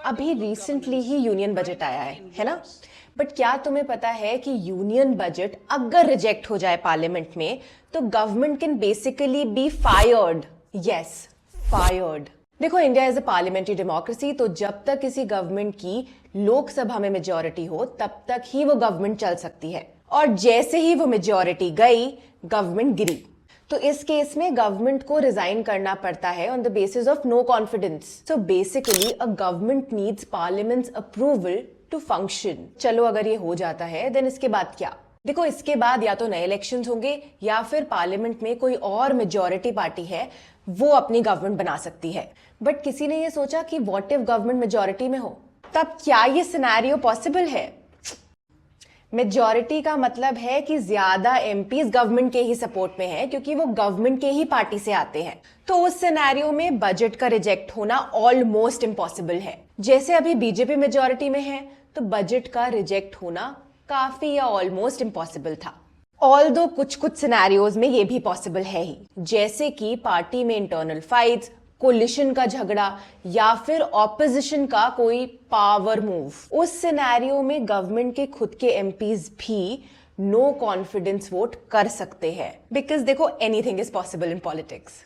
अभी रिसेंटली ही union budget आया है ना? बट क्या तुम्हें पता है कि यूनियन बजट अगर रिजेक्ट हो जाए पार्लियामेंट में तो government can basically be fired. Yes, fired. देखो, India is a parliamentary democracy, तो जब तक किसी गवर्नमेंट की लोकसभा में मेजोरिटी हो तब तक ही वो गवर्नमेंट चल सकती है, और जैसे ही वो मेजोरिटी गई गवर्नमेंट गिरी। तो इस केस में गवर्नमेंट को रिजाइन करना पड़ता है on the basis of no confidence. So basically a government needs parliament's approval to function. चलो, अगर ये हो जाता है देन इसके बाद क्या? देखो, इसके बाद या तो नए इलेक्शंस होंगे या फिर पार्लियामेंट में कोई और मेजॉरिटी पार्टी है वो अपनी गवर्नमेंट बना सकती है। बट किसी ने ये सोचा कि व्हाट इफ गवर्नमेंट मेजॉरिटी में हो, तब क्या ये सिनेरियो पॉसिबल है? मेजॉरिटी का मतलब है कि ज्यादा एमपीज गवर्नमेंट के ही सपोर्ट में है क्योंकि वो गवर्नमेंट के ही पार्टी से आते हैं। तो उस सिनेरियो में बजट का रिजेक्ट होना ऑलमोस्ट इम्पॉसिबल है। जैसे अभी बीजेपी मेजॉरिटी में है तो बजट का रिजेक्ट होना काफी या ऑलमोस्ट इम्पॉसिबल था। ऑल्दो कुछ कुछ सिनेरियोज में ये भी पॉसिबल है ही, जैसे कि पार्टी में इंटरनल फाइट्स, कोलिशन का झगड़ा या फिर ऑपोजिशन का कोई पावर मूव। उस सिनेरियो में गवर्नमेंट के खुद के एमपीज भी नो कॉन्फिडेंस वोट कर सकते हैं, बिकॉज देखो, anything is possible in politics.